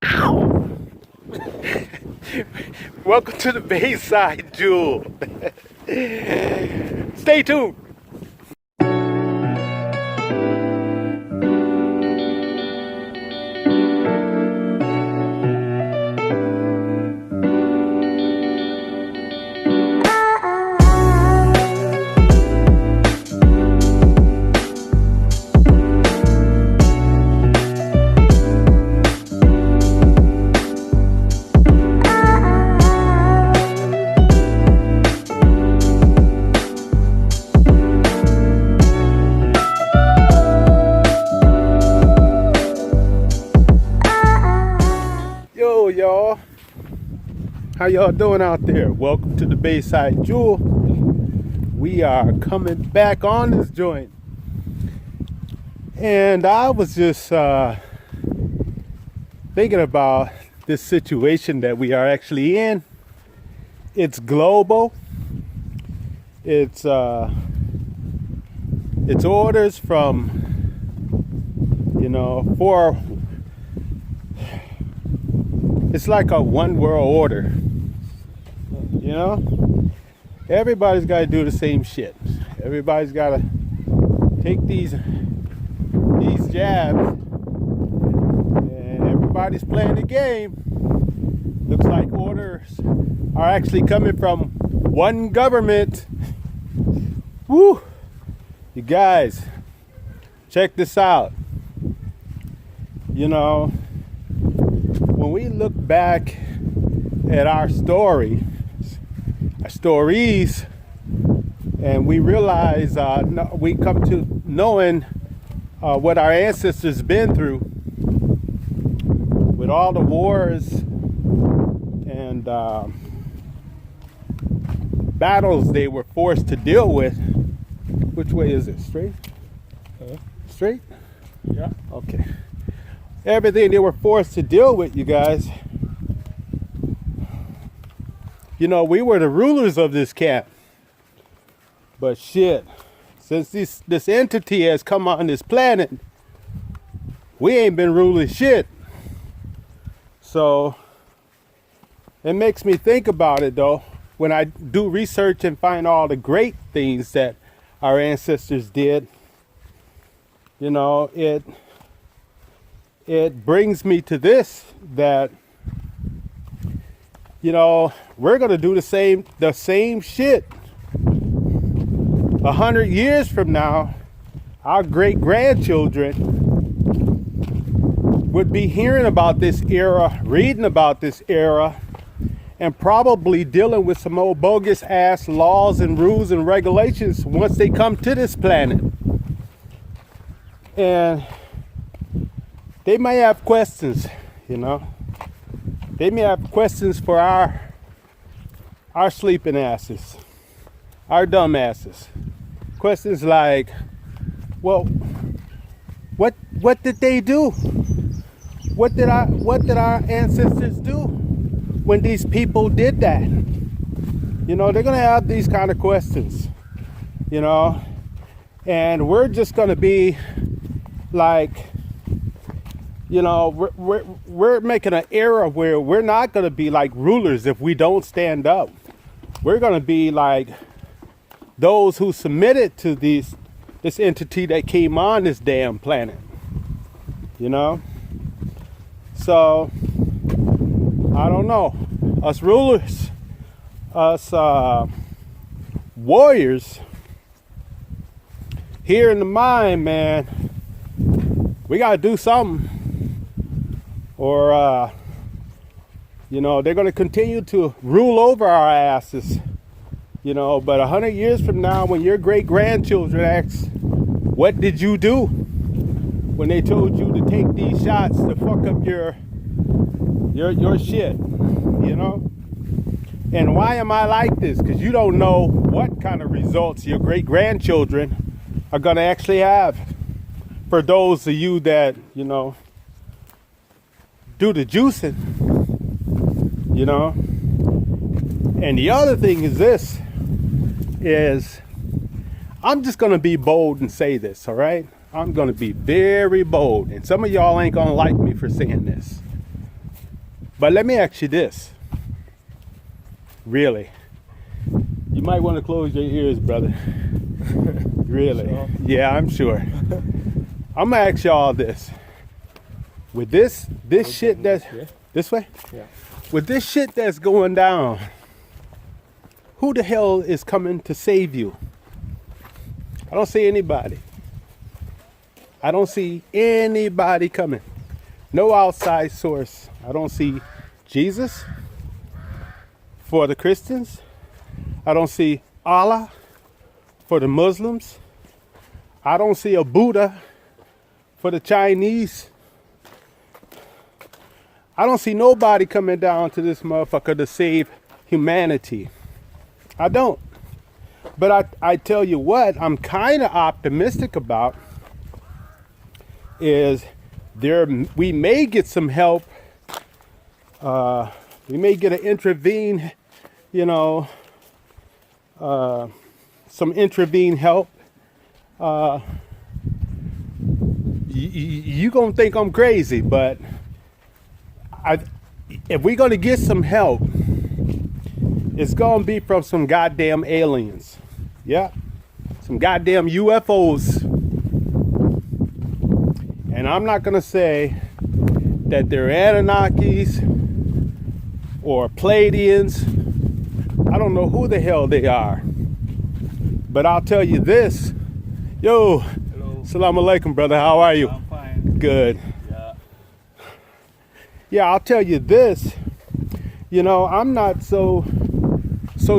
Ow! Welcome to the Bayside Jewel. Stay tuned. Yo, y'all. How y'all doing out there? Welcome to the Bayside Jewel. We are coming back on this joint. And I was just thinking about this situation that we are actually in. It's global. It's orders from, for, it's like a one world order. Everybody's got to do the same shit. Everybody's got to take these jabs, and everybody's playing the game. Looks like orders are actually coming from one government. Woo! You guys, check this out. When we look back at our stories, and we realize, we come to knowing what our ancestors been through with all the wars and battles they were forced to deal with. Which way is it? Straight? Straight? Yeah. Okay. Everything they were forced to deal with, you guys. We were the rulers of this camp. But shit, since this entity has come on this planet, we ain't been ruling shit. So it makes me think about it, though, when I do research and find all the great things that our ancestors did. It brings me to this, that we're gonna do the same shit. 100 years from now, our great grandchildren would be hearing about this era, reading about this era, and probably dealing with some old bogus ass laws and rules and regulations once they come to this planet. And they may have questions, They may have questions for our sleeping asses, our dumb asses. Questions like, well, what did they do? What did our ancestors do when these people did that? They're gonna have these kind of questions, and we're just gonna be like, we're making an era where we're not going to be like rulers if we don't stand up. We're going to be like those who submitted to this entity that came on this damn planet. So I don't know. Us rulers, us warriors here in the mind, man, we got to do something. Or, they're going to continue to rule over our asses, but 100 years from now, when your great grandchildren ask, what did you do when they told you to take these shots to fuck up your shit, And why am I like this? Because you don't know what kind of results your great grandchildren are going to actually have. For those of you that, do the juicing, And the other thing is this, I'm just going to be bold and say this, all right? I'm going to be very bold. And some of y'all ain't going to like me for saying this. But let me ask you this. Really. You might want to close your ears, brother. Really. Sure. Yeah, I'm sure. I'm going to ask y'all this. With this shit that's... This way? Yeah. With this shit that's going down, who the hell is coming to save you? I don't see anybody. I don't see anybody coming. No outside source. I don't see Jesus for the Christians. I don't see Allah for the Muslims. I don't see a Buddha for the Chinese. I don't see nobody coming down to this motherfucker to save humanity. I don't. But I tell you what, I'm kind of optimistic about is we may get some help. We may get an intervene, some intervene help. You gonna think I'm crazy, but if we're gonna get some help, it's gonna be from some goddamn aliens. Yeah, some goddamn UFOs. And I'm not gonna say that they're Anunnakis or Pleiadians. I don't know who the hell they are. But I'll tell you this. Yo, hello. Assalamu alaikum, brother. How are you? I'm fine. Good. Yeah. Yeah, I'll tell you this. I'm not so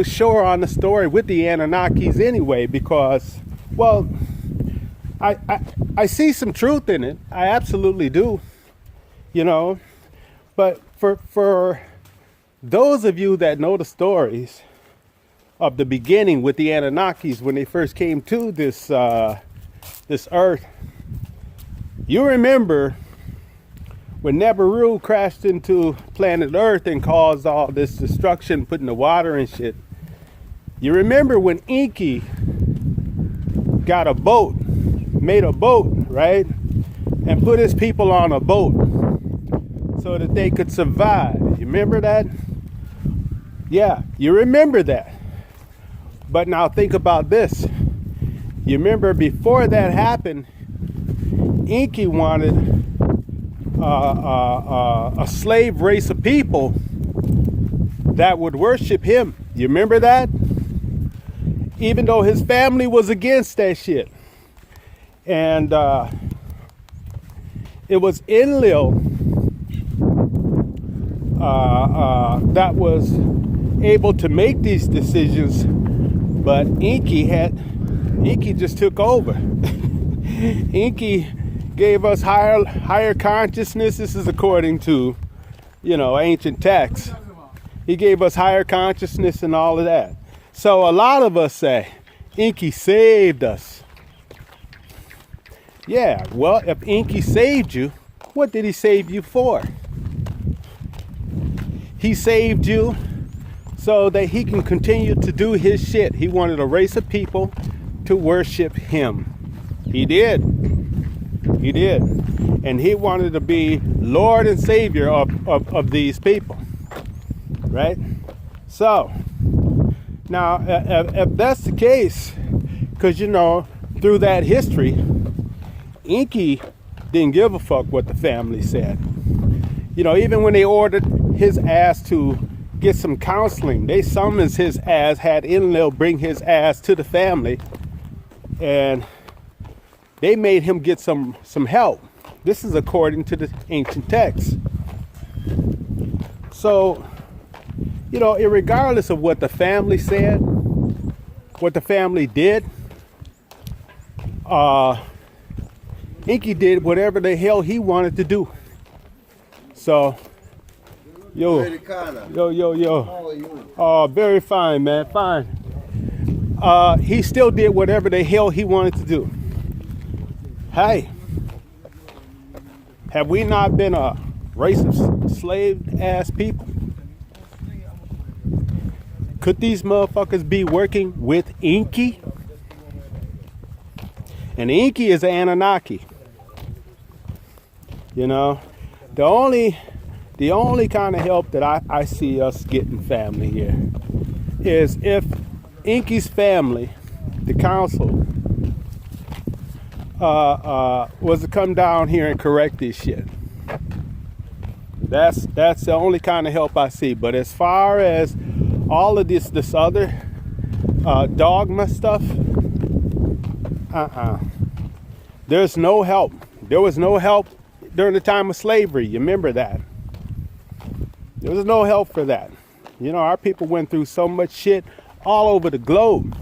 sure on the story with the Anunnakis anyway, because, well, I see some truth in it. I absolutely do. But for those of you that know the stories of the beginning with the Anunnakis when they first came to this earth, you remember when Nibiru crashed into planet Earth and caused all this destruction, putting the water and shit. You remember when Inky got a boat, made a boat, right? And put his people on a boat so that they could survive. You remember that? Yeah, you remember that. But now think about this. You remember before that happened, Inky wanted a slave race of people that would worship him. You remember that? Even though his family was against that shit. And it was Enlil that was able to make these decisions, but Inky just took over. Inky gave us higher consciousness. This is according to, ancient texts. He gave us higher consciousness and all of that. So a lot of us say, Inky saved us. Yeah, well, if Inky saved you, what did he save you for? He saved you so that he can continue to do his shit. He wanted a race of people to worship him. He did. He did. And he wanted to be Lord and Savior of these people. Right? So, now, if that's the case, because, through that history, Inky didn't give a fuck what the family said. Even when they ordered his ass to get some counseling, they summoned his ass, had Enlil bring his ass to the family, and they made him get some help. This is according to the ancient texts. So, irregardless of what the family said, what the family did, Inky did whatever the hell he wanted to do. So, yo. How are you? Oh, very fine, man, fine. He still did whatever the hell he wanted to do. Hey, have we not been a race of slave-ass people? Could these motherfuckers be working with Inky? And Inky is an Anunnaki. The The only kind of help that I see us getting family here is if Inky's family, the council, was to come down here and correct this shit. That's the only kind of help I see. But as far as all of this other dogma stuff, there's no help. There was no help during the time of slavery. You remember that? There was no help for that. You know, our people went through so much shit all over the globe.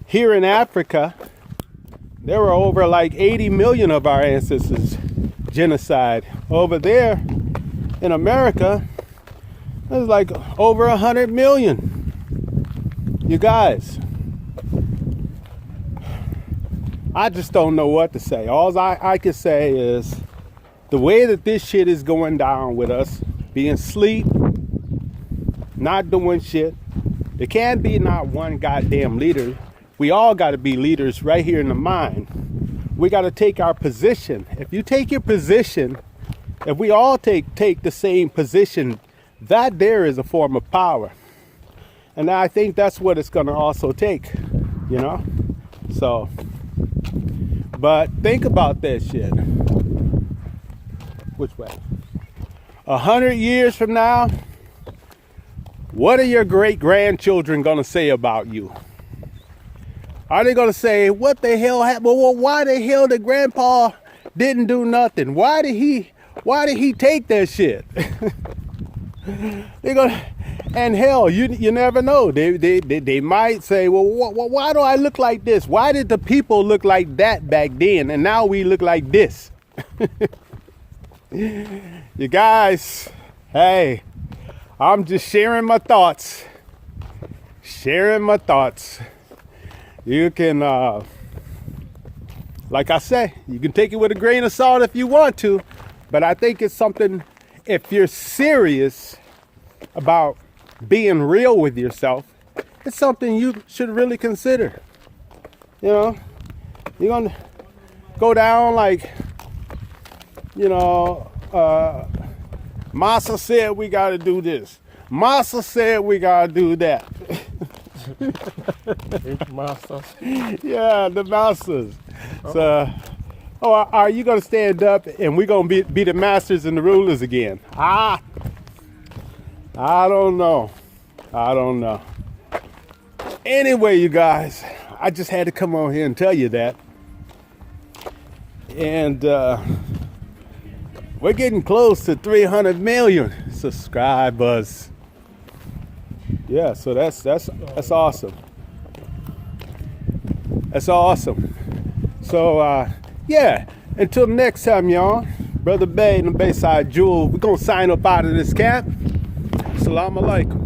Here in Africa, there were over like 80 million of our ancestors genocide. Over there in America, there's like over 100 million. You guys, I just don't know what to say. All I can say is the way that this shit is going down with us, being asleep, not doing shit. There can't be not one goddamn leader. We all got to be leaders right here in the mind. We got to take our position. If you take your position, if we all take the same position, that there is a form of power. And I think that's what it's going to also take, you know? So, but think about that shit. Which way? 100 years from now, what are your great-grandchildren going to say about you? Are they going to say, what the hell happened? Well, why the hell did Grandpa didn't do nothing? Why did he take that shit? They're gonna, and hell, you never know. They might say, well, why do I look like this? Why did the people look like that back then, and now we look like this? You guys, hey, I'm just sharing my thoughts. You can, like I say, you can take it with a grain of salt if you want to, but I think it's something, if you're serious about being real with yourself, it's something you should really consider. You know, you're going to go down like, you know, Massa said we got to do this. Massa said we got to do that. Masters. Yeah, the masters. So, are you going to stand up and we're going to be the masters and the rulers again? I don't know. Anyway, you guys, I just had to come on here and tell you that. And we're getting close to 300 million subscribers. Yeah, so that's awesome. That's awesome. So yeah, until next time, y'all. Brother Bay and the Bayside Jewel, we're gonna sign up out of this cap. Assalamu alaikum.